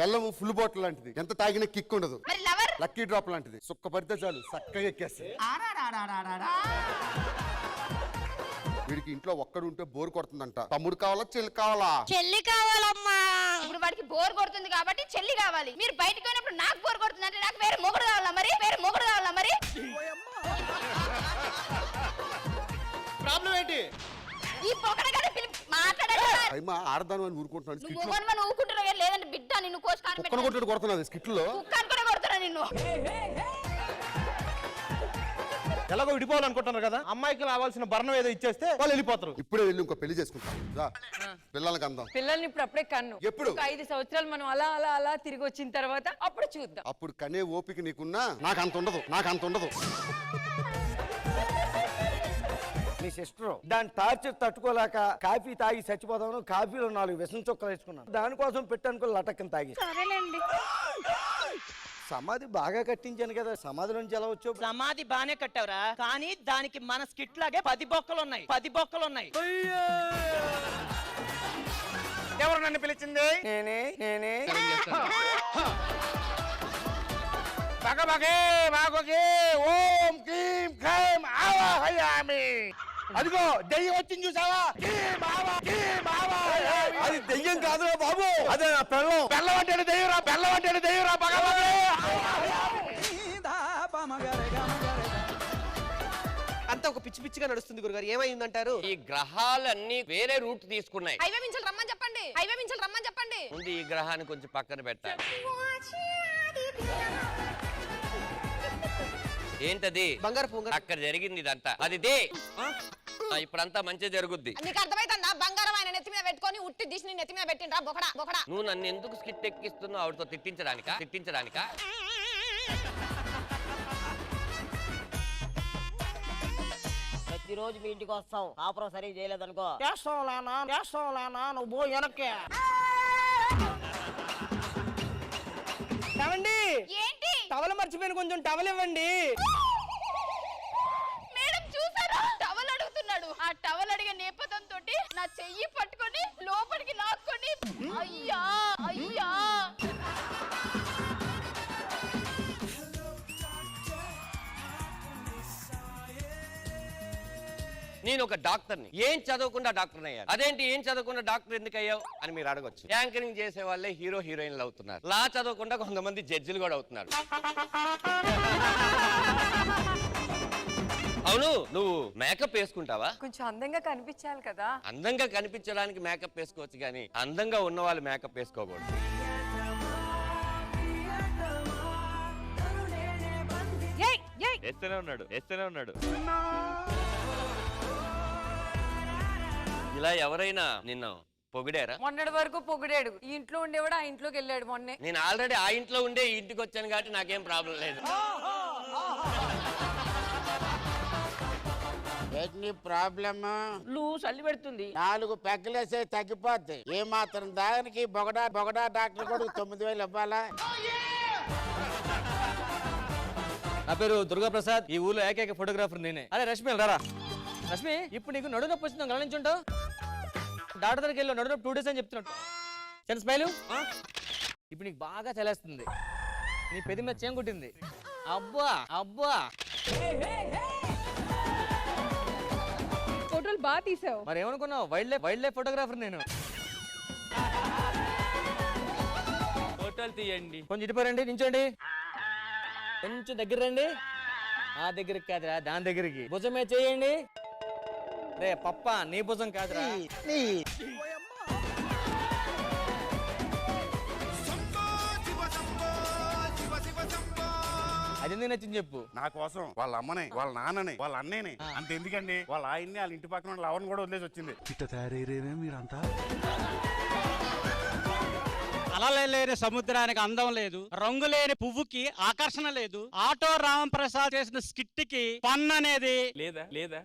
బెల్లం full bottle లాంటిది, ఎంత తాగినా కిక్ ఉండదు. లక్కీ డ్రాప్ లాంటిది, సుక్క పడితే చాలు చక్కగా ఎక్కేస్తుంది. వీడికి ఇంట్లో ఒక్కడు ఉంటే బోర్ కొడుతుందంట. తమ్ముడు కావాలా చెల్లి కావాలా? చెల్లి కావాలమ్మా. ఇప్పుడు వాడికి బోర్ కొడుతుంది కాబట్టి చెల్లి కావాలి. మీరు బయటకు పోయినప్పుడు నాకు బోర్ కొడుతుంది అంటే నాకు వేరే మొగుడు కావాలా మరి? వేరే మొగుడు కావాలా మరి? ప్రాబ్లం ఏంటి? ఈ పొగడ కదా మాట్లాడాలి. ఆడదాను అని ఊరుకుంటున్నాడు. నువ్వు ఊరుకుంటున్నావు లేదంటే బిడ్డ నిన్ను కోసుకొని కొడుతున్నది స్కిట్లో. కుక్కని కూడా కొడుతున్నా నిన్ను. ఎలాగో విడిపోవాలనుకుంటున్నారు కదా, అమ్మాయికి రావాల్సిన భరణం ఏదో ఇచ్చేస్తే వాళ్ళు వెళ్ళిపోతారు. ఇప్పుడే వెళ్ళి ఇంకో పెళ్లి చేసుకుంటాం. పిల్లలకి అందాం. పిల్లల్ని ఇప్పుడు అప్పుడే కన్ను. ఎప్పుడు 5 సంవత్సరాలు మనం అలా అలా అలా తిరిగి వచ్చిన తర్వాత అప్పుడు చూద్దాం. అప్పుడు కనే ఓపిక నీకున్నా నాకు అంత ఉండదు. మీ సిస్టర్ దాని టార్చర్ తట్టుకోలేక కాఫీ తాగి చచ్చిపోదామని కాఫీలో 4 విషం చుక్కలు వేసుకున్నాను. దానికోసం పెట్టానుకో లటక్కని తాగి. సమాధి బాగా కట్టించాను కదా, సమాధి నుంచి ఎలా వచ్చావు? సమాధి బానే కట్టావురా, కానీ దానికి మన స్కిట్ లాగే 10 బొక్కలు ఉన్నాయి. ఎవరు నన్ను పిలిచింది? నేనే బగబగే బాగోగే ఓం క్లీం క్లైం ఆవాహయామి. అదిగో దెయ్యం వచ్చింది చూసావా? అది దెయ్యం కాదురా బాబు, అదే నా పెళ్ళం. బెల్లం అంటే దెయ్యంరా బగబగే. అంతా ఒక పిచ్చిగా నడుస్తుంది గురుగారు, ఏమైందంటారు? ఈ గ్రహాలన్నీ వేరే రూట్ తీసుకున్నాయి. హైవే మించలు రమ్మని చెప్పండి. ముందు ఈ గ్రహాన్ని కొంచెం పక్కన పెట్టాలి. ఏంటది? బంగారు పొంగ. అక్కడ జరిగింది ఇదంతా. అది దే. ఇప్పుడంతా మంచి జరుగుద్ది. నీకు అర్థమైతుందా? బంగారం ఆయన నెత్తి మీద పెట్టుకొని ఉట్టి దిష్ని నెత్తి మీద పెట్టిండ్రా బొకడా. నువ్వు నన్ను ఎందుకు స్కిట్ ఎక్కిస్తున్నావు? ఆవిడతో తిట్టించడానికా? ప్రతిరోజు మీ ఇంటికి వస్తాం, కాపురం సరిగ్గా చేయలేదనుకో చేస్తాంలేనా నువ్వు పో వెనక్కి. ఏంటి? టవల్ మర్చిపోయిన, కొంచెం టవల్ ఇవ్వండి. మేడం చూసారా? టవల్ అడుగుతున్నాడు. ఆ టవల్ అడిగే నేపథ్యంతో నా చెయ్యి పట్టుకొని లోపలికి లాక్కొని అయ్యా. నేను ఒక డాక్టర్ని, ఏం చదవకుండా డాక్టర్ అయ్యాను. అదేంటి ఏం చదవకుండా డాక్టర్ ఎందుకు అయ్యావు అని మీరు అడగొచ్చు. యాంకరింగ్ చేసే వాళ్ళే హీరోయిన్లు అవుతున్నారు. లా చదవకుండా కొంతమంది జడ్జిలు కూడా అవుతున్నారు. అవును, నువ్వు మేకప్ వేసుకుంటావా? కొంచెం అందంగా కనిపించాలి కదా. అందంగా కనిపించడానికి మేకప్ వేసుకోవచ్చు, కానీ అందంగా ఉన్న వాళ్ళు మేకప్ వేసుకోకూడదు. వేస్తూనే ఉన్నాడు. ఇలా ఎవరైనా నిన్ను పొగిడారా? మొన్నటి వరకు పొగిడాడు. ఈ ఇంట్లో ఉండేవాడు ఆ ఇంట్లోకి వెళ్ళాడు మొన్నే. నేను ఆల్రెడీ ఆ ఇంట్లో ఉండే ఇంటికి వచ్చాను కాబట్టి నాకేం ప్రాబ్లం లేదు. ప్రాబ్లమ్ చల్లి పెడుతుంది. 4 పెగ్గలేసే తగ్గిపోద్ది. ఏ మాత్రం దానికి బొగడా డాక్టర్ కూడా 9,000 ఇవ్వాలా? నా పేరు దుర్గా ప్రసాద్, ఈ ఊర్లో ఏకైక ఫోటోగ్రాఫర్ నేనే. అరే రష్మి రారా. రష్మి, ఇప్పుడు నీకు నడువు నొప్పి వచ్చిందో గమనించుంటావు. డాక్టర్ దగ్గరికి వెళ్ళి నడువు 2 డేస్ అని చెప్తున్నట్టు. చిన్న స్మైలు. ఇప్పుడు నీకు బాగా చలేస్తుంది. నీ పెద్ద మీద చేయం కుట్టింది. అబ్బా ఫోటోలు బాగా తీసావు. మరి ఏమనుకున్నావు? వైల్డ్ లైఫ్ ఫోటోగ్రాఫర్ నేను. ఫోటోలు తీయండి. కొంచెం ఇటుపోరండి, నించోండి. కొంచెం దగ్గర రండి. ఆ దగ్గరికి కాదురా, దాని దగ్గరికి. భుజమే చేయండి. రే పప్ప, నీ భుజం కాదురా. అది ఎందుకు నచ్చింది చెప్పు. నా కోసం వాళ్ళ అమ్మని, వాళ్ళ నాన్నని, వాళ్ళ అన్నయ్యని, అంత ఎందుకండి వాళ్ళ ఆయన్ని, వాళ్ళ ఇంటి పక్కన వాళ్ళ అవన్నీ కూడా వదిలేసి వచ్చింది. ఇట్ట తయారయ్యేనే మీరంతా. అలలే లేని సముద్రానికి అందం లేదు, రంగు లేని పువ్వుకి ఆకర్షణ లేదు, ఆటో రామప్రసాద్ చేసిన స్కిట్ కి పన్ను అనేది లేదా